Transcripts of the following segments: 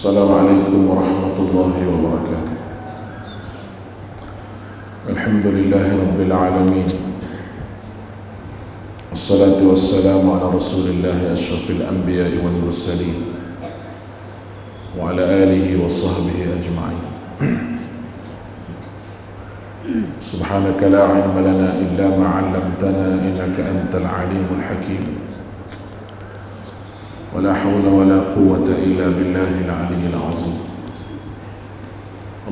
Assalamualaikum warahmatullahi wabarakatuh. Alhamdulillahi rabbil alamin. Wassalatu wassalamu ala rasulillahi asyrafil anbiya'i wal mursalin wa ala alihi wa sahbihi ajma'in. Subhanaka la ilma lana illa ma 'allamtana innaka antal alimul hakim. ولا حول ولا قوة إلا بالله العلي العظيم.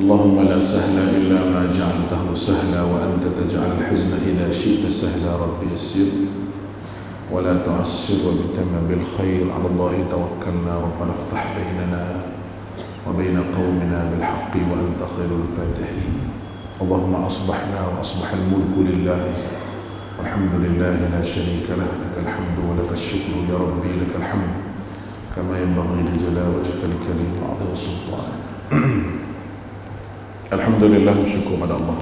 اللهم لا سهل إلا ما جعلته سهلا وأنت تجعل الحزن إذا شئت سهلا. ربي يسر ولا تعسر وبتم بالخير. على الله توكلنا ربنا افتح بيننا وبين قومنا بالحق وأنت خير الفاتحين. اللهم أصبحنا وأصبح الملك لله والحمد لله لا شريك له. لك الحمد ولك الشكر يا ربي لك الحمد كما ينبغي لجلال وجهك الكريم وعظيم سلطانك. Alhamdulillah, bersyukur pada Allah.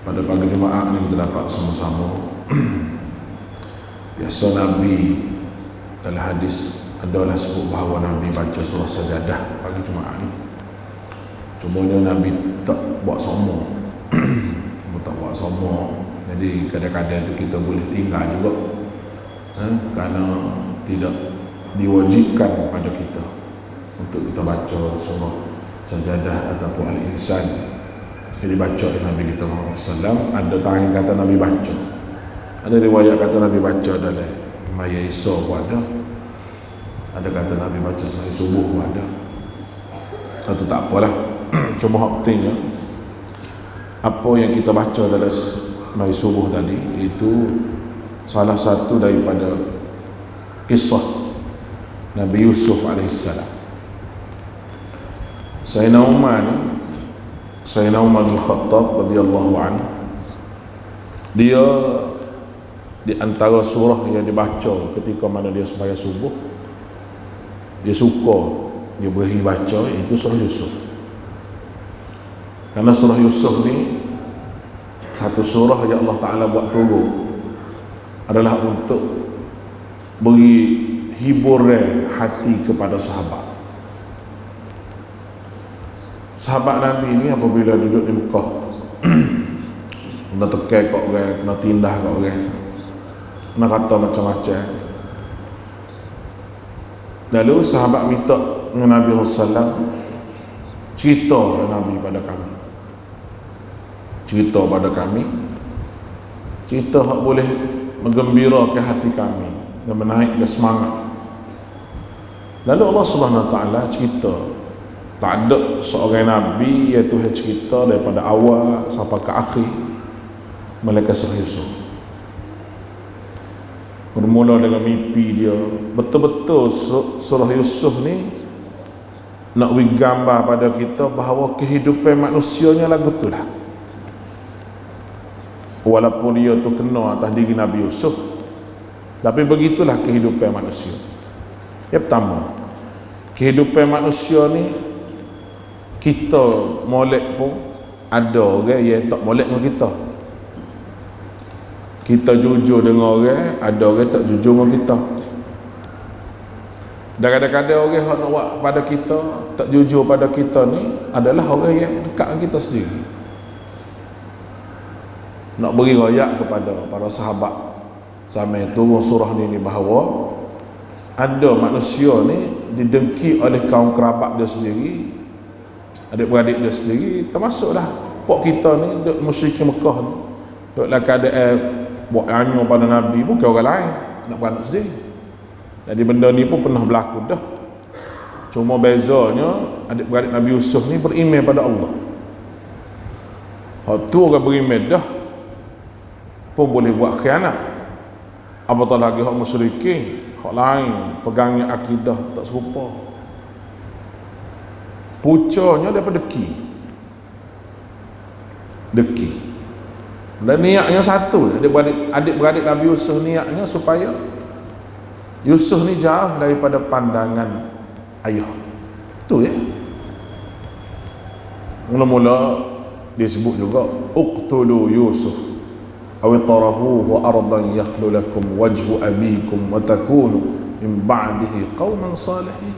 Pada pagi Jumaat ini kita dapat sama-sama. Biasa Nabi dalam hadis adalah sebut bahawa Nabi baca surah Sajadah pagi Jumaat ini. Cumanya Nabi tak buat semua. Tak buat semua. Jadi kadang-kadang itu kita boleh tinggal juga, kerana tidak diwajibkan kepada kita untuk kita baca surah Sajadah ataupun Al-Insan. Jadi baca Nabi kita SAW. Ada tangan kata Nabi baca, ada riwayat kata Nabi baca dalam Maya Isa pun ada kata Nabi baca sembahyang subuh pun ada. Itu tak apalah. Cuma hak pentingnya apa yang kita baca dalam sembahyang subuh tadi itu salah satu daripada kisah Nabi Yusuf AS. Sayyidina Umar bin Khattab radhiyallahu anhu, dia di antara surah yang dibaca ketika mana dia sembahyang subuh, dia suka dia beri baca, itu surah Yusuf. Karena surah Yusuf ni satu surah yang Allah Ta'ala buat turun adalah untuk beri hiburan hati kepada sahabat Nabi ini. Apabila duduk di Mekah, kena tekai kat orang, kena tindah kat orang, kena kata macam-macam. Lalu sahabat minta dengan Nabi SAW, cerita Nabi pada kami, cerita hak boleh menggembirakan hati kami dan menaikkan semangat. Lalu Allah Subhanahu Wa Taala cerita, tak ada seorang Nabi iaitu cerita daripada awal sampai ke akhir melainkan surah Yusuf. Bermula dengan mimpi dia. Betul-betul surah Yusuf ni nak beri gambar pada kita bahawa kehidupan manusianya lagu tu lah. Walaupun dia tu kena atas diri Nabi Yusuf, tapi begitulah kehidupan manusia. Yang pertama, kehidupan manusia ni kita molek pun ada orang yang tak molek dengan kita. Kita jujur dengan orang, ada orang tak jujur dengan kita. Dan kadang-kadang orang yang nak buat pada kita, tak jujur pada kita ni adalah orang yang dekat dengan kita sendiri. Nak beri royak kepada para sahabat sampai turun surah ni bahawa ada manusia ni didengki oleh kaum kerabat dia sendiri, adik-beradik dia sendiri, termasuklah pok kita ni duk musyrik Mekah ni, duklah keadaan buat anyo pada Nabi, bukan orang lain, nak beranak sendiri. Jadi benda ni pun pernah berlaku dah. Cuma bezanya adik-beradik Nabi Yusuf ni beriman pada Allah. Hak tu orang beriman dah pun boleh buat khianat. Apatah lagi hak musyrikin, hak lain pegangnya akidah tak serupa. Pucanya daripada deki. Dan niatnya satu, adik-beradik Nabi Yusuf niatnya supaya Yusuf ni jauh daripada pandangan ayah. Tu ya. Mula-mula disebut juga uqtulu Yusuf aw tarahuhu ardan yakhlu lakum wajhu abikum wa takunu min ba'dihi qauman salihin.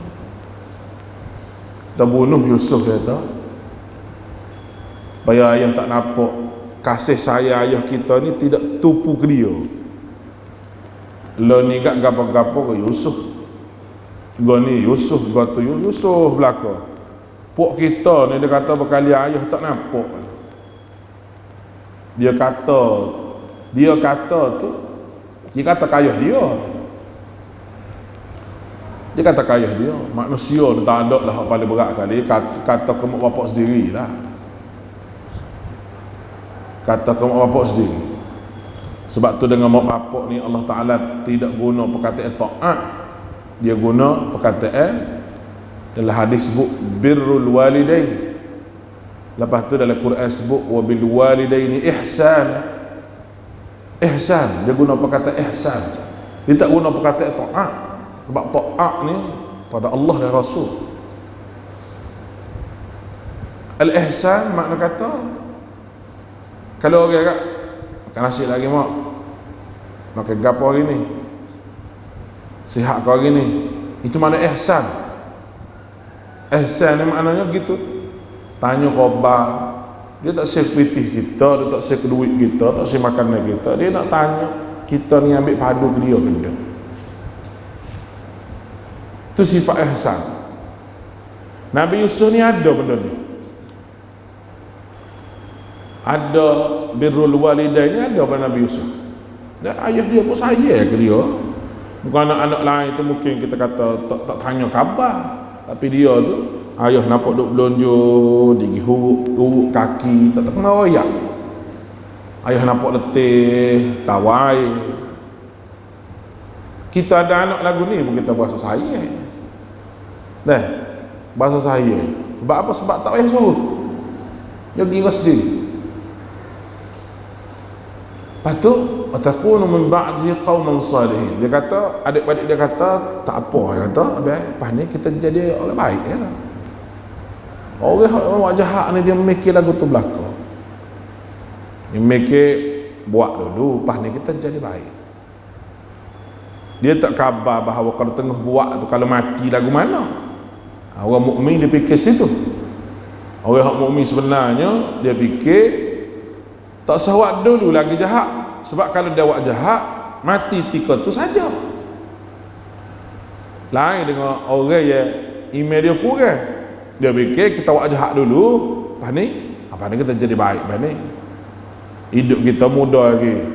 Kita bunuh Yusuf, kata, supaya ayah tak nampak kasih sayang ayah kita ni tidak tupu ke dia. Lo ni gak gapo-gapo ke Yusuf, gua ni Yusuf, gua tu Yusuf belaka. Pok kita ni dia kata berkali ayah tak nampak. Dia kata tu, dia kata kayah dia. Dia kata kayah dia. Manusia dia tak ada lah paling berat kali. Kata ke mak bapak sendiri lah. Kata ke mak bapak sendiri. Sebab tu dengan mak bapak ni Allah Ta'ala tidak guna perkataan ta'at. Dia guna perkataan dalam hadis sebut birrul walidain. Lepas tu dalam Quran sebut wa bil walidaini ihsan. Ihsan, dia guna perkataan ihsan. Dia tak guna perkataan ta'at. Sebab ta'at ni pada Allah dan Rasul. Al-ihsan makna kata, kalau orang kat makan nasi lagi mak, makan gapo hari ni, sihat kau hari ni, itu mana ihsan. Ihsan ni maknanya begitu. Tanya khabar, dia tak share pitih kita, dia tak share duit kita, tak share makanan kita, dia nak tanya kita ni ambil padu ke dia benda. Itu sifat ihsan. Nabi Yusuf ni ada benda ni, ada birrul walidain ni ada pada Nabi Yusuf. Dan ayah dia pun sayang ke dia. Bukan anak-anak lain tu mungkin kita kata tak tanya khabar, tapi dia tu ayah nampak duk belanja, digi huruk kaki, tak kena royak. Ayah nampak letih, tawai. Kita ada anak lagu ni pun kita bahasa sayang. Bahasa sayang. Sebab apa? Sebab tak payah suruh. Dia pergi sendiri. Lepas tu atakunu min ba'dihi qauman salihin. Dia kata, adik-adik dia kata tak apa, dia kata lepas ni kita jadi orang baik, kata. Orang jahat ni dia mikir lagu tu belaka. Dia mikir buat dulu, lepas ni kita jadi baik. Dia tak khabar bahawa kalau tengah buat tu, kalau mati lagu mana. Orang mukmin dia fikir situ. Orang mukmin sebenarnya dia fikir tak sawat dulu lagi jahat. Sebab kalau dia buat jahat, mati tika tu saja. Lain dengan orang yang iman dia kurang. Dia fikir kita buat jahat dulu, apa ni kita jadi baik, apa ni hidup kita muda lagi,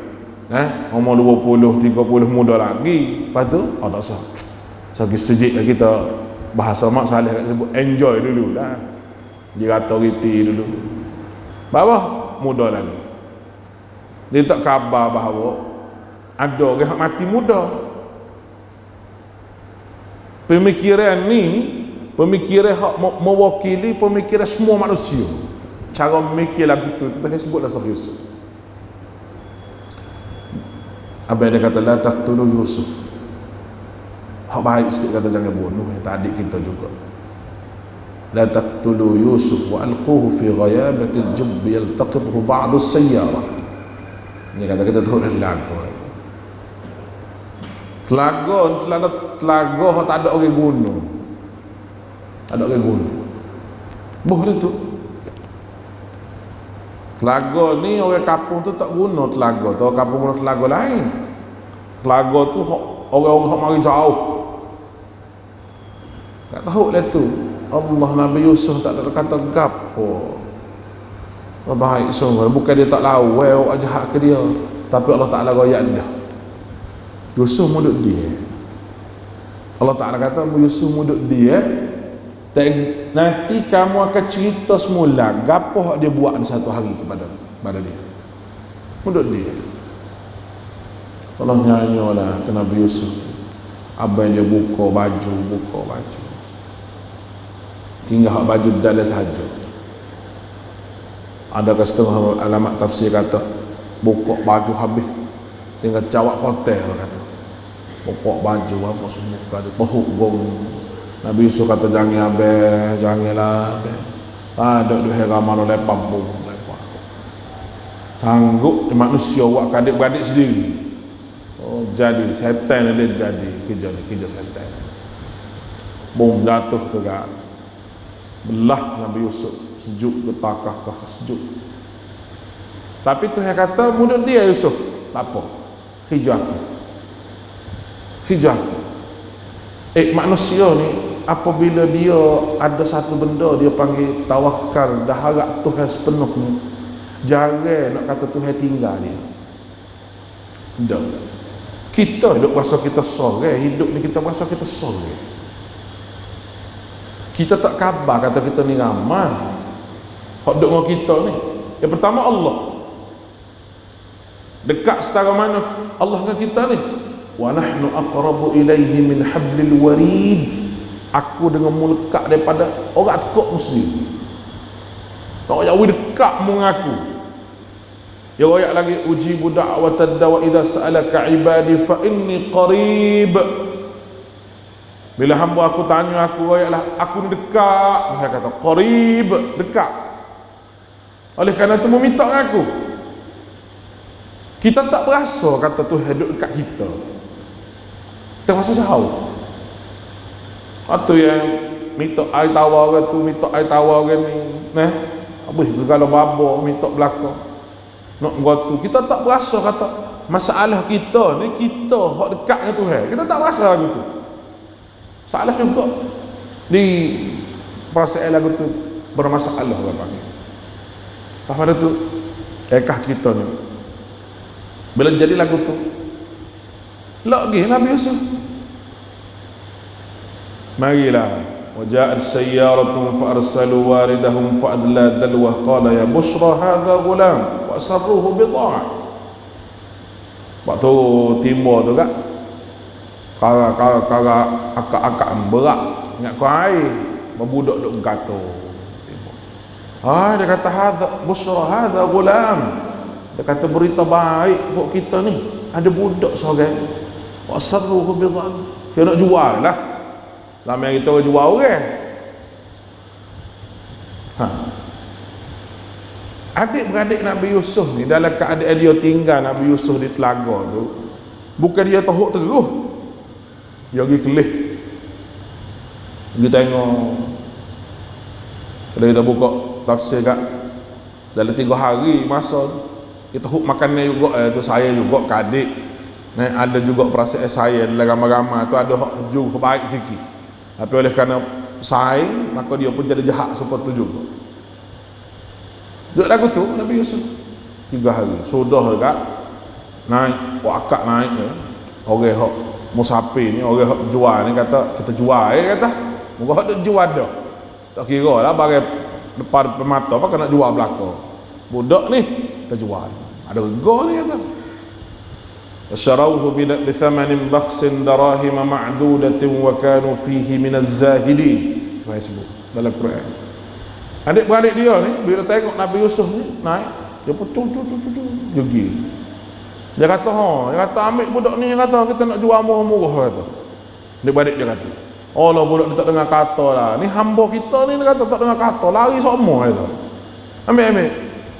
umur 20, 30 muda lagi. Lepas tu tak sah. Sejik kita bahasa mak salih sebut enjoy dulu lah. Dia kata riti dulu. Bawah muda lagi. Dia tak khabar bahawa ada orang mati muda. Pemikiran ni pemikiran hak mewakili pemikiran semua manusia. Cara memikir lagu tu kita akan sebutlah Surah Yusuf. Abang dia kata la taqtulu Yusuf. Hak baik sikit kata jangan bunuh, tak adik kita juga. La taqtulu Yusuf wa alquhu fi ghayabati al-jubb yaltaqithu ba'd as-sayyarah. Dia kata kita turun lagu. Telaga tak ada orang bunuh. Ada orang bunuh. Boleh tu. Telaga ni orang kampung tu tak guna telaga tu, orang kampung guna telaga lain. Telaga tu orang-orang hak mari jauh. Tak tahu lah tu. Allah Nabi Yusuf tak ada kata gapo. Baik sungguh, bukan dia tak lawa awak jahat ke dia, tapi Allah Ta'ala royak dah. Yusuf muduk dia. Allah Ta'ala kata Yusuf muduk dia. Nanti kamu akan cerita semula gapo dia buat di satu hari kepada dia. Muduk dia. Tolong nyanyolah ke Nabi Yusuf. Abang dia buka baju. Tinggal hak baju dalam sahaja. Ada setengah alamat tafsir kata buka baju habis, tinggal cawak hotel kata. Buka baju apa semua kata tahuk gong. Nabi Yusuf kata janganlah. Ada duh ramano lepas bung lepas. Sanggup manusia buat adik-beradik sendiri. Oh jadi setan dia jadi kerja setan. Bom jatuh tu kan. belah Nabi Yusuf, sejuk getakah sejuk. Tapi Tuhan kata mulut dia Yusuf, tak apa, hijau aku. Manusia ni apabila dia ada satu benda dia panggil tawakal, dah harap Tuhan sepenuhnya, jarang nak kata Tuhan tinggal dia. Dah. Kita hidup rasa kita sore, hidup ni kita rasa kita sore. Kita tak khabar kata kita ni ramai. Hak duk dengan kita ni. Yang pertama Allah. Dekat setara mana Allah dengan kita ni? Wa nahnu aqrabu ilaihi min hablil warid. Aku dengan melekat daripada orang tekuk muslim. Nak jauh dekat mu aku. Ya ayat lagi ujibu da'watad dawa idza sa'alaka ibadi fa inni qarib. Bila hamba aku tanya aku ayatlah aku ni dekat. Dia kata qarib, dekat. Oleh kerana itu meminta dengan aku. Kita tak berasa kata Tuhan duduk dekat kita. Kita rasa jauh. Atau yang minta air tawar ke tu, minta air tawar ke ni, habis kalau babo minta belakang. Nak buat tu, kita tak berasa kata masalah kita ni kita hak dekat dengan Tuhan. Kita tak berasa gitu. Salah juga di perasaan lagu tu bermasalah orang panggil. Pada tu kah ceritanya. Bila jadi lagu tu lagi Nabi Yusuf marilah waja'at sayyaratun fa'arsalu waridahum fa'adla dalwah qala ya busra hadha gulam wa asarruhu bid'a'. Waktu timur tu kan kara akak-akak berak ingat kau air berbudak duk gato. Dia kata hadha busra hadha gulam. Dia kata berita baik buat kita ni, ada budak seorang wa asarruhu bid'a'. Dia nak jual lah. Lama yang kita jual orang. Adik-beradik Nabi Yusuf ni dalam keadaan dia tinggal Nabi Yusuf di telaga tu, bukan dia teruk terus. Dia pergi kelih. Kita tengok. Kalau kita buka tafsir kat dalam 3 hari masa kita huk makannya juga tu saya juga ke adik. Ada juga perasaan saya dalam ramai-ramai tu ada hak ju baik sikit. Tapi oleh kerana saing maka dia pun jadi jahat seperti tu juga. Duduk lagu tu Nabi Yusuf 3 hari sudah dekat naik wakak naik je. Orang hak musafir ni, orang hak jual ni kata kita jual kata moga hak jual dah. Tak kira lah bagi depan mata apa nak jual belakang. Budak ni kita jual. Ada rega ni kata. Syarauhu bi thamanin bakhsin darahim ma'dudatin wa kanu fihi minaz zahidin. Tuhan sebut dalam Quran. Adik-beradik dia ni bila tengok Nabi Yusuf ni naik, dia pun dia pergi. Dia kata ambil budak ni, dia kata kita nak jual murah-murah kata. Adik-beradik dia kata, Allah budak ni tak dengar kata lah. Ni hamba kita ni, dia kata tak dengar kata, lari semua kata. Ambil.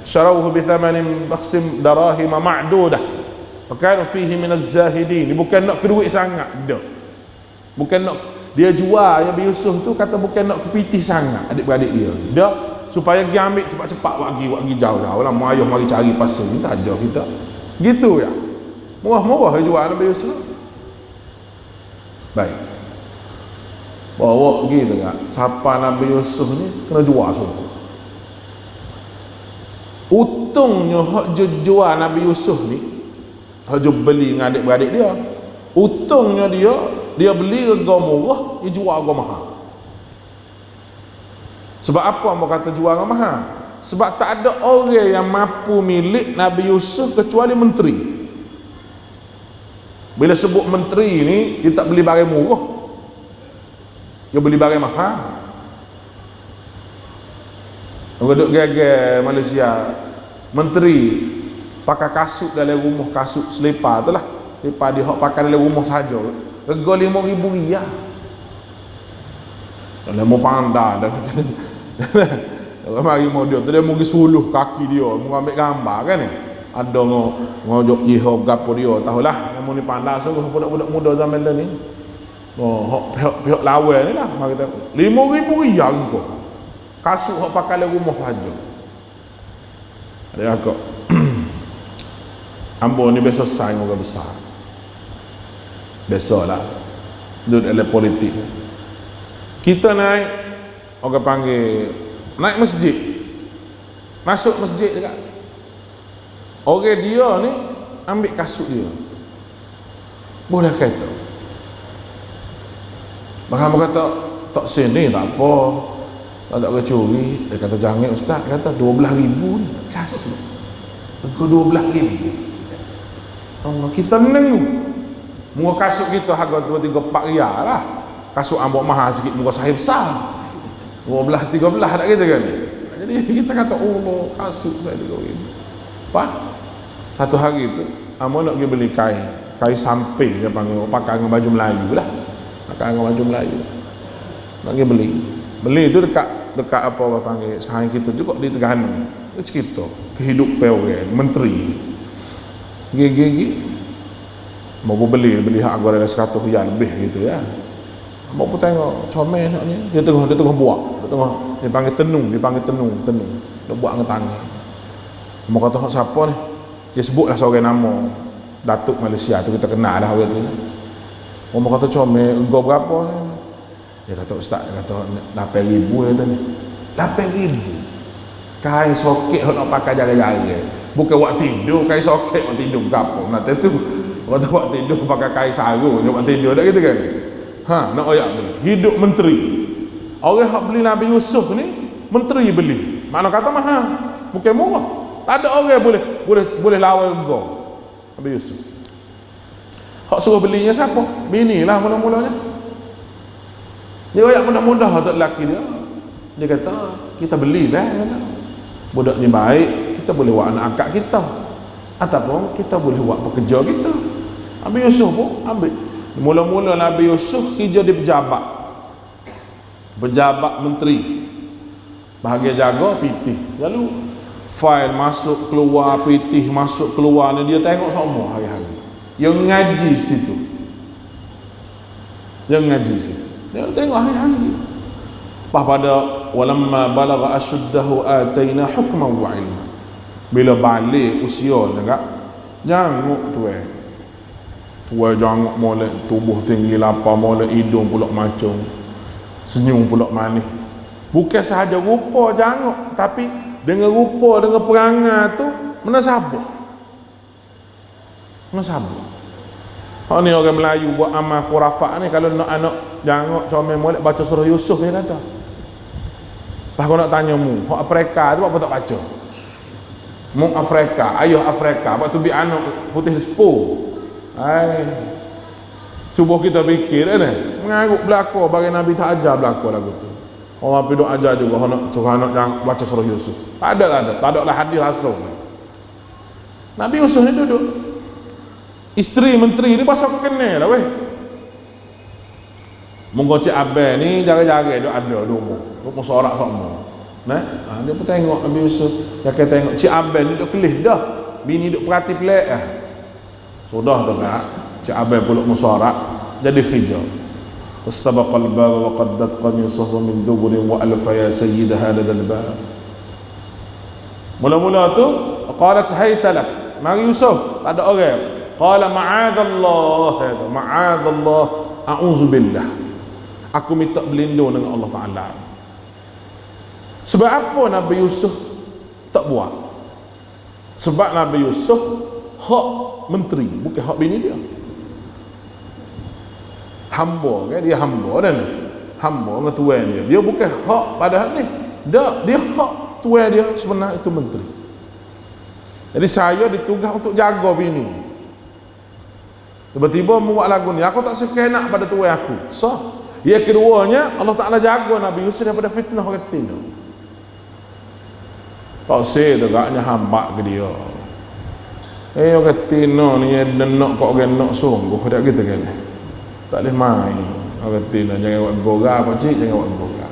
Syarauhu bi thamanin bakhsin darahim ma'dudah. Bukan fihi minaz zahidin. Bukan nak keduit sangat dah. Bukan nak dia jual Nabi Yusuf tu kata bukan nak kepitih sangat adik-beradik dia. Dah supaya dia ambil cepat-cepat wagi jauh-jauh lah. Mu ayah mari cari pasal ni saja kita. Gitu ya. Murah-murah dia jual Nabi Yusuf. Baik. Bawa pergi tengok siapa Nabi Yusuf ni kena jual semua. Untungnya hak jual Nabi Yusuf ni Hajub beli dengan adik-beradik dia. Untungnya dia beli harga murah, dia jual harga mahal. Sebab apa mau kata jual harga mahal? Sebab tak ada orang yang mampu milik Nabi Yusuf kecuali menteri. Bila sebut menteri ni, dia tak beli barang murah. Dia beli barang mahal. Orang duduk geger Malaysia, menteri pakai kasut dalam rumah, kasut selipar tu lah, selipar dia hak pakai dalam rumah saja rega RM5,000 dalam panda dan orang mari model tu dia pergi suluh kaki dia mengambil gambar kan ni ada ngojok jihab gapo dia tahulah yang ni pandai sungguh budak-budak muda zaman ni. Pihak lawan ni lah mari kita RM5,000 engkau Kasut hok pakai dalam rumah saja. Ada agak ambo ni biasa saing orang besar. Biasalah. Duduk dalam politik. Kita naik, orang panggil naik masjid. Masuk masjid dekat. Orang dia ni ambil kasut dia. Boleh kata. Bahkan kata tak sini tak apa. Tak ada curi. Dia kata jangan ustaz, dia kata 12,000 ni kasut. Harga 12,000. Allah, kita menengok. Muka kasut kita harga 2-3-4 riyal lah. Kasut ambok mahal sikit, muka sahib besar 12-13 tak kita kan. Jadi kita kata Allah, kasut saya 3,000. Apa? Satu hari tu ambo nak pergi beli kain samping dia panggil, pakai dengan baju Melayu lah. Pakai dengan baju Melayu. Nak pergi beli tu dekat apa orang panggil saing kita juga di Terengganu. Dia cerita kehidupan orang menteri gigi mau beli hak harga 100 riyal lebih gitu ya. Mau pun tengok comel naknya dia tengah buat, dia panggil tenung. Dia buat dengan tangan. Mau kata hak siapa ni? Dia sebutlah seorang nama Datuk Malaysia tu, kita kenal lah orang tu. Mau kata comel, harga berapa ni? Dia kata ustaz, dia kata 8,000 dia kata ni. 8,000. Kain soket nak pakai jaga-jaga. Bukan buat tidur, kain soket buat tidur berapa. Nak tu waktu buat tidur pakai kain sarung buat tidur tak gitu kan. Nak oyak beli. Hidup menteri. Orang hak beli Nabi Yusuf ni menteri beli. Makna kata mahal. Bukan murah. Tak ada orang boleh lawan harga Nabi Yusuf. Hak suruh belinya siapa? Bini lah mula-mulanya. Dia oyak mudah-mudah tak lelaki dia. Dia kata kita belilah kata. Budak ni baik, kita boleh buat anak angkat kita. Ataupun kita boleh buat pekerja kita. Nabi Yusuf pun ambil. Mula-mula Nabi Yusuf kerja di pejabat menteri. Bahagian jaga pitih. Lalu fail masuk keluar, pitih masuk keluar ni dia tengok semua hari-hari. Yang ngaji situ. Dia tengok hari-hari. Pada walamma balagha ashuddahu ataina hukman wa ilma. Bila balik usia dekat janguk tuai janguk molek tubuh tinggi lapar molek hidung pula macam senyum pula manis. Bukan sahaja rupa janguk, tapi dengan rupa dengan perangai tu menasabah. Hak ni orang Melayu buat amal khurafat ni, kalau nak anak janguk comel molek baca surah Yusuf dia kata. Pas kau nak tanya mu, hak Afrika tu apa tak baca? Mu Afrika, ayah Afrika, waktu bi anak putih sepuh. Subuh kita fikir kan, mengarut belaka bagi Nabi tak ajar belaka lagu tu. Orang pergi duk ajar juga nak suruh anak jangan baca surah Yusuf. Tak ada lah hadis rasul. Nabi Yusuf ni duduk. Isteri menteri ni pasal kenal lah weh. Mungkin Cik Abel ni jaga-jaga dia ada di rumah. Rumah sorak semua. Dia pun tengok Nabi Yusuf. Dia kata tengok Cik Abel ni duk kelih dah. Bini duk perhati pelik lah. Sudah tu kan. Cik Abel pulak musarak jadi hijau. Wastabaqal bab wa qaddat qamisuhu min dubur wa alfa ya sayyid hadha al-bab. Mula-mula tu qalat haytalak. Mari Yusuf, tak ada orang. Qala ma'adzallah, ma'adzallah, a'udzubillah. Aku minta berlindung dengan Allah Taala. Sebab apa Nabi Yusuf tak buat? Sebab Nabi Yusuf hak menteri, bukan hak bini dia. Hamba kan, dia hamba dah ni. Hamba dengan tuan dia. Dia bukan hak padahal ni. Dia hak tuan dia sebenarnya itu menteri. Jadi saya ditugas untuk jaga bini. Tiba-tiba membuat lagu ni, aku tak sekenak pada tuan aku. So, yang keduanya Allah Ta'ala jaga Nabi Yusuf daripada fitnah orang Tino. Tak say tegaknya hamba ke dia. Orang Tino ni nak kok orang nak sungguh tak gitu kan. Tak boleh main. Orang Tino jangan buat gora apa cik, jangan buat gora.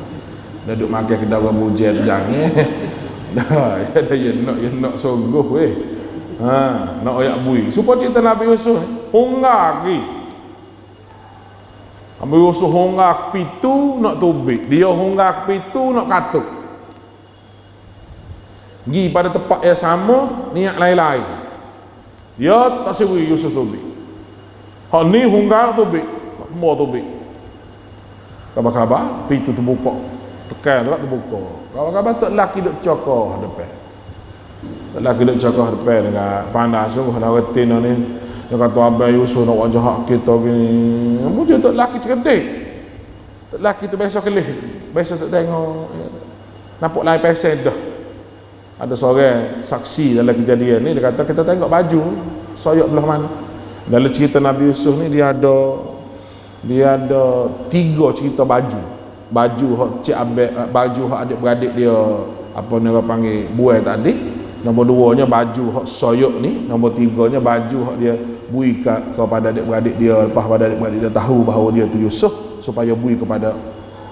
Dah duduk makan kedai orang bujet jangan. Dah ya nak sungguh weh. Nak oyak bui. Supaya cerita Nabi Yusuf hungar lagi. Nabi Yusuf hungar pitu nak tubik. Dia hungar pitu nak katuk. Pergi pada tempat yang sama, niat lain-lain. Dia tak sewi Yusuf tubik. Hak ni hunggar tubik, tak mau tubik. Khabar-khabar, pintu terbuka. Tekan tu tak terbuka. Khabar-khabar tak laki duk cokoh depan. Tak laki duk cokoh depan dengan panas sungguh lah retin ni. Dia kata abang Yusuf nak wajah hak kita gini. Mungkin tak laki cerdik. Tak laki tu besok kelih. Besok tak tengok. Nampak lain pesen dah. Ada seorang saksi dalam kejadian ni, dia kata kita tengok baju soyok belah mana. Dalam cerita Nabi Yusuf ni dia ada 3 cerita baju hak cik abek, baju hak adik-beradik dia apa ni orang panggil buai tadi. Nombor 2 nya baju hak soyok ni, nombor 3 nya baju hak dia bui kepada adik-beradik dia. Lepas pada adik-beradik dia tahu bahawa dia tu Yusuf, supaya bui kepada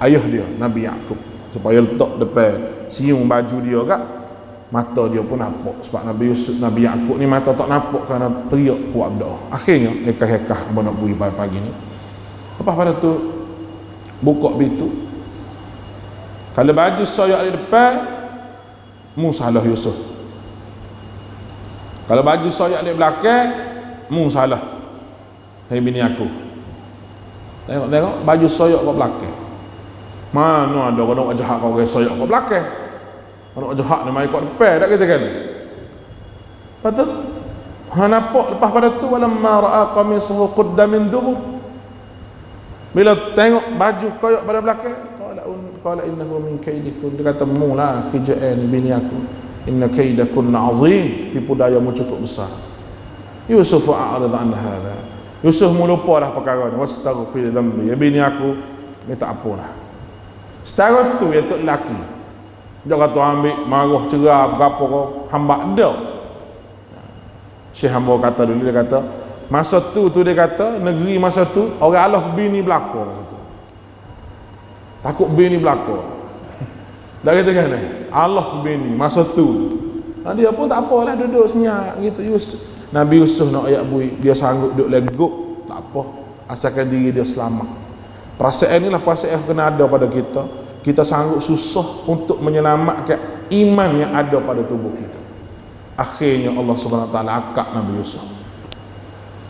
ayah dia Nabi Yaqub, supaya letak depan siung baju dia kat mata dia pun nampak. Sebab Nabi Yaqub ni mata tak nampak kerana teriak kuat berdoa. Akhirnya hekah-hekah nak bui pagi ni. Lepas pada tu buka pintu. Kalau baju soyak di depan, mu salah Yusuf. Kalau baju soyak di belakang, mu salah. Hai bini aku. Tengok baju soyak kat belakang. Mana ada orang nak jahat kau orang soyak kat belakang. Nak jahat ni mai kat depan tak kata kan. Lepas tu nampak lepas pada tu walamma ra'a qamisuhu qudda min dubur. Bila tengok baju koyak pada belakang, qala innahu min kaidikun. Dia kata mula khijaan bini aku. Inna kaidakunna azim. Tipu dayamu cukup besar. Yusuf a'rid an hadha. Yusuf melupalah perkara ni. Wastaghfir dhanbi. Ya bini aku minta ampunlah. Setara tu ya tok lelaki. Dia kata ambil marah cerah berapa kau hamba dah. Syekh hamba kata dulu, dia kata masa tu dia kata negeri masa tu orang Allah bini belaka masa tu. Takut bini belaka. Dah kata kan Allah bini masa tu. Dia pun tak apalah duduk senyap gitu. Nabi Yusuf nak ayat bui, dia sanggup duduk legok, tak apa. Asalkan diri dia selamat. Perasaan inilah perasaan yang kena ada pada kita. Kita sanggup susah untuk menyelamatkan iman yang ada pada tubuh kita. Akhirnya Allah Subhanahu Wa Taala akak Nabi Yusuf.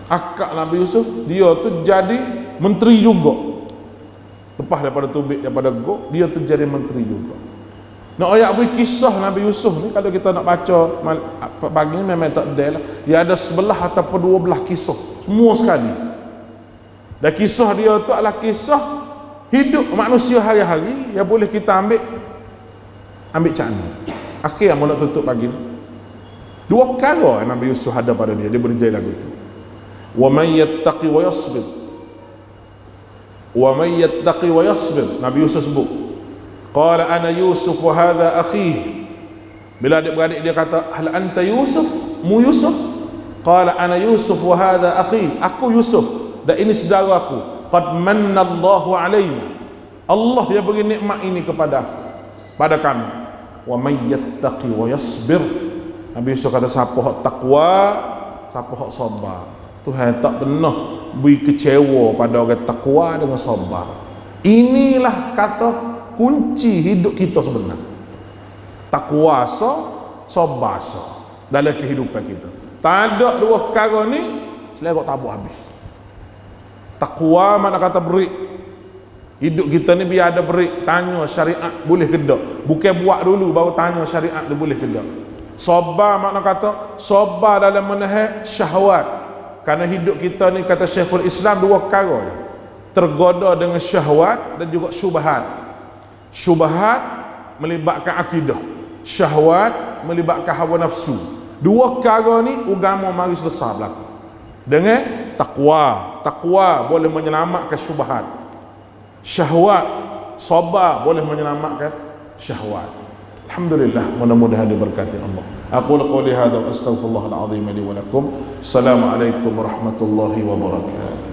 Akak Nabi Yusuf, dia tu jadi menteri juga. Lepas daripada tubik daripada gok, dia tu jadi menteri juga. Nak ayat beri kisah Nabi Yusuf ni, kalau kita nak baca pagi ni memang tak ada lah. Dia ada 11 ataupun 12 kisah, semua sekali. Dan kisah dia tu adalah kisah hidup manusia hari-hari yang boleh kita ambil cakna. Akhir yang nak tutup pagi ni. 2 perkara Nabi Yusuf ada pada dia berjaya lagu tu. Wa man yattaqi wa yasbir. Wa man yattaqi wa yasbir. Nabi Yusuf sebut. Qala ana Yusuf wa hadha akhi. Bila adik-beradik dia kata, "Hal anta Yusuf?" Mu Yusuf? Qala ana Yusuf wa hadha akhi. Aku Yusuf dan ini saudara aku. Qad manna Allahu alaina. Allah yang beri nikmat ini pada kami. Wa may yattaqi wa yasbir. Nabi Yusuf kata siapa hak takwa, siapa hak sabar. Tuhan tak pernah beri kecewa pada orang takwa dengan sabar. Inilah kata kunci hidup kita sebenar. Takwa sabar dalam kehidupan kita. Tak ada 2 perkara ni selain kau tabuk habis. Takwa mana kata berik. Hidup kita ni biar ada berik. Tanya syariat boleh ke tak. Bukan buat dulu baru tanya syariat tu boleh ke tak. Sabar makna kata sabar dalam menahan syahwat. Kerana hidup kita ni kata Syekhul Islam 2 perkara. Tergoda dengan syahwat dan juga syubhat. Syubhat melibatkan akidah. Syahwat melibatkan hawa nafsu. 2 perkara ni agama mari selesai berlaku. Dengan takwa boleh menyelamatkan syubhat. Syahwat, sabar boleh menyelamatkan syahwat. Alhamdulillah, mudah-mudahan diberkati Allah. Aqul qouli hadza wa astaghfirullahal azim li wa lakum. Assalamualaikum warahmatullahi wabarakatuh.